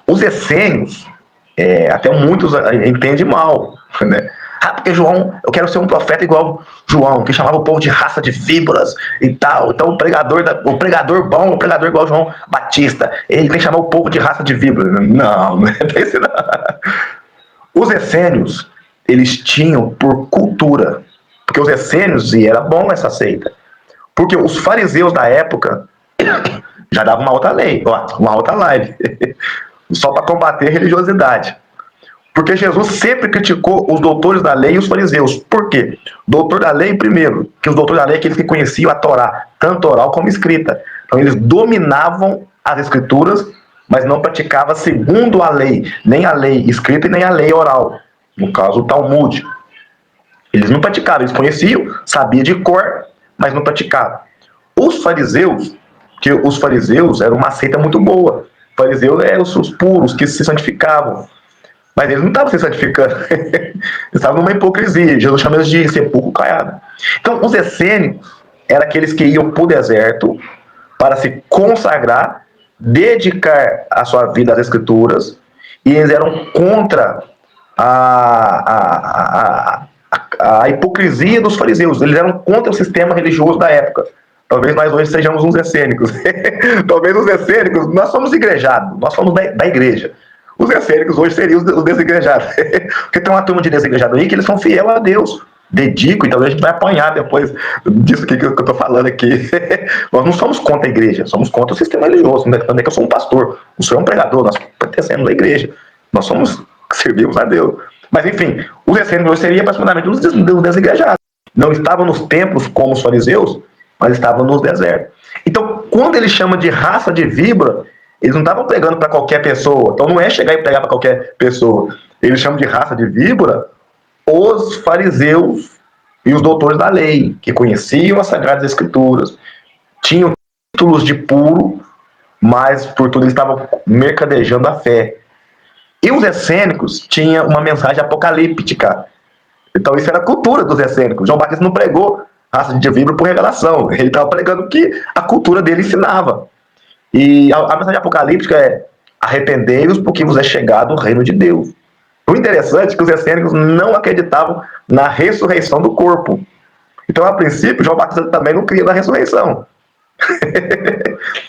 Os essênios, até muitos entendem mal, né? Porque João, eu quero ser um profeta igual João, que chamava o povo de raça de víboras e tal. Então o pregador bom, o pregador igual João Batista, ele tem que chamar o povo de raça de víboras. Não, não é desse não. Os essênios, eles tinham por cultura, porque os essênios, e era bom essa seita, porque os fariseus da época já davam uma outra lei, uma outra live, só para combater a religiosidade. Porque Jesus sempre criticou os doutores da lei e os fariseus. Por quê? Doutor da lei, primeiro, que os doutores da lei é aqueles que conheciam a Torá, tanto oral como escrita. Então eles dominavam as escrituras, mas não praticavam segundo a lei, nem a lei escrita e nem a lei oral. No caso, o Talmud. Eles não praticavam, eles conheciam, sabiam de cor, mas não praticavam. Os fariseus, que os fariseus eram uma seita muito boa. Os fariseus eram os puros, que se santificavam. Mas eles não estavam se santificando. Eles estavam numa hipocrisia. Jesus chama eles de sepulcro caiado. Então, os essênicos eram aqueles que iam para o deserto para se consagrar, dedicar a sua vida às escrituras, e eles eram contra a hipocrisia dos fariseus. Eles eram contra o sistema religioso da época. Talvez nós hoje sejamos uns essênicos. Talvez os essênicos, nós somos igrejados, nós somos da igreja. Os essênicos hoje seriam os desigrejados. Porque tem uma turma de desigrejados aí que eles são fiel a Deus. Dedico, então a gente vai apanhar depois disso que eu estou falando aqui. Nós não somos contra a igreja, somos contra o sistema religioso. Não é que eu sou um pastor, o senhor é um pregador, nós pertencemos à igreja. Nós servimos a Deus. Mas enfim, os essênicos hoje seriam aproximadamente os desigrejados. Não estavam nos templos como os fariseus, mas estavam nos desertos. Então, quando ele chama de raça de víbora, eles não estavam pregando para qualquer pessoa. Então não é chegar e pregar para qualquer pessoa. Eles chamam de raça de víbora os fariseus e os doutores da lei, que conheciam as Sagradas Escrituras, tinham títulos de puro, mas por tudo eles estavam mercadejando a fé. E os essênicos tinham uma mensagem apocalíptica. Então isso era a cultura dos essênicos. João Batista não pregou raça de víbora por revelação. Ele estava pregando o que a cultura dele ensinava. E a mensagem apocalíptica é: arrependei-vos porque vos é chegado o reino de Deus. O interessante é que os essênicos não acreditavam na ressurreição do corpo. Então, a princípio, João Batista também não cria na ressurreição.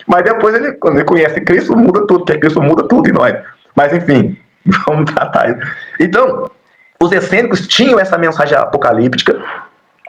Mas depois, quando ele conhece Cristo, muda tudo, porque Cristo muda tudo em nós. Mas, enfim, vamos tratar isso. Então, os essênicos tinham essa mensagem apocalíptica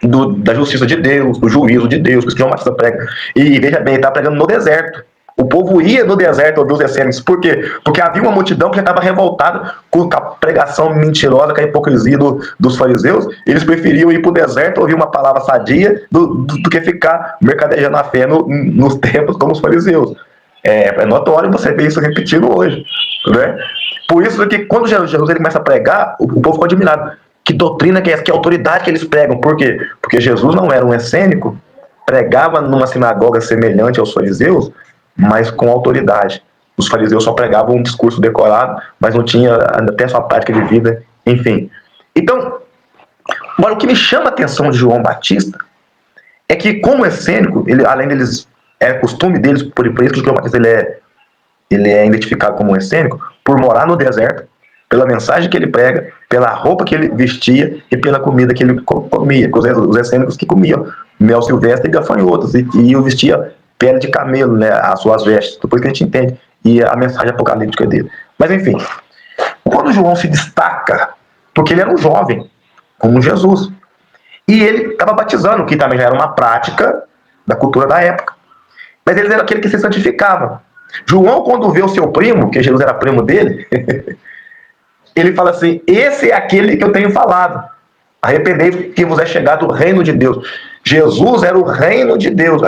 da justiça de Deus, do juízo de Deus, por isso que João Batista prega. E veja bem, ele está pregando no deserto. O povo ia no deserto ouvir os essênicos. Por quê? Porque havia uma multidão que já estava revoltada com a pregação mentirosa, com a hipocrisia dos fariseus. Eles preferiam ir para o deserto ouvir uma palavra sadia do que ficar mercadejando a fé nos templos como os fariseus. É notório você ver isso repetindo hoje. Né? Por isso que quando Jesus ele começa a pregar, o povo ficou admirado. Que doutrina que é essa? Que autoridade que eles pregam? Por quê? Porque Jesus não era um essênico, pregava numa sinagoga semelhante aos fariseus, mas com autoridade. Os fariseus só pregavam um discurso decorado, mas não tinha até sua prática de vida, enfim. Então, agora o que me chama a atenção de João Batista é que, como essênico, além deles, é costume deles, por isso que João Batista ele é identificado como um essênico, por morar no deserto, pela mensagem que ele prega, pela roupa que ele vestia e pela comida que ele comia. Os essênicos que comiam mel silvestre e gafanhotos, e o vestia pele de camelo, né, as suas vestes, depois que a gente entende, e a mensagem apocalíptica dele. Mas enfim, quando João se destaca, porque ele era um jovem, como Jesus, e ele estava batizando, que também já era uma prática da cultura da época, mas ele era aquele que se santificava. João, quando vê o seu primo, que Jesus era primo dele, ele fala assim: esse é aquele que eu tenho falado, arrependei-vos que vos é chegado o reino de Deus. Jesus era o reino de Deus,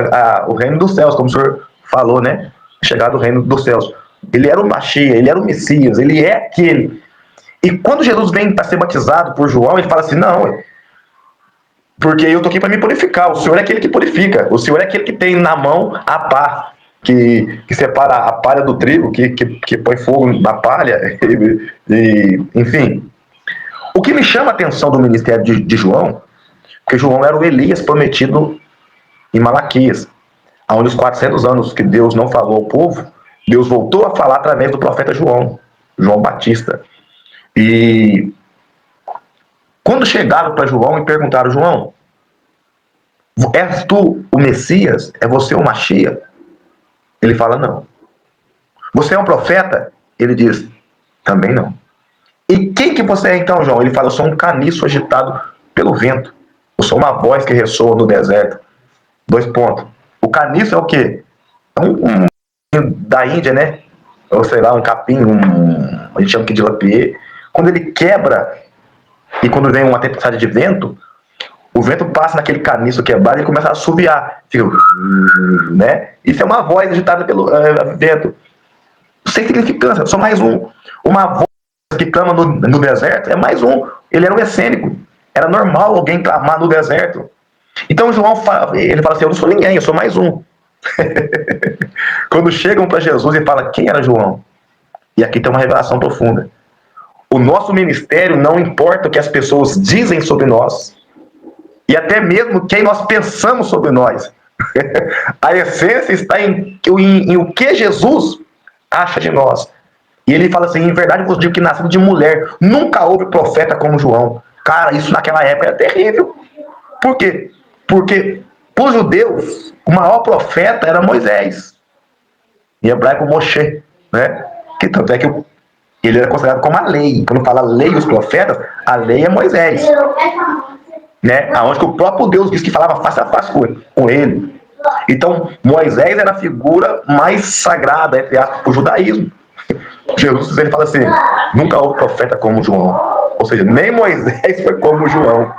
o reino dos céus, como o senhor falou, né? Chegado o reino dos céus. Ele era o Mashiach, ele era o Messias, ele é aquele. E quando Jesus vem para ser batizado por João, ele fala assim: não, porque eu estou aqui para me purificar. O Senhor é aquele que purifica, o Senhor é aquele que tem na mão a pá, que separa a palha do trigo, que põe fogo na palha, enfim. O que me chama a atenção do ministério de João, porque João era o Elias prometido em Malaquias, onde os 400 anos que Deus não falou ao povo, Deus voltou a falar através do profeta João. João Batista. E quando chegaram para João e perguntaram: João, és tu o Messias? É você o Machia? Ele fala: não. Você é um profeta? Ele diz: também não. E quem que você é então, João? Ele fala: eu sou um caniço agitado pelo vento. Eu sou uma voz que ressoa no deserto. 2 pontos. O caniço é o quê? É um da Índia, né? Ou sei lá, um capim, a gente chama aqui de lapier. Quando ele quebra e quando vem uma tempestade de vento, o vento passa naquele caniço quebrado e ele começa a assobiar. Fica, né? Isso é uma voz agitada pelo vento. Sem significância, só mais um. Uma voz que clama no deserto é mais um. Ele era um essênico. Era normal alguém clamar no deserto. Então João fala, ele fala assim: eu não sou ninguém, eu sou mais um. Quando chegam para Jesus e falam: quem era João? E aqui tem uma revelação profunda. O nosso ministério não importa o que as pessoas dizem sobre nós, e até mesmo quem nós pensamos sobre nós. A essência está em o que Jesus acha de nós. E ele fala assim: em verdade vos digo que nascido de mulher, nunca houve profeta como João. Cara, isso naquela época era terrível. Por quê? Porque para os judeus, o maior profeta era Moisés. Em hebraico, Moshe, né? Que tanto é que ele era considerado como a lei. Quando fala lei e os profetas, a lei é Moisés. Né? Aonde que o próprio Deus disse que falava face a face com ele. Então, Moisés era a figura mais sagrada, entre aspas, para o judaísmo. Jesus, ele fala assim: nunca houve profeta como João. Ou seja, nem Moisés foi como João.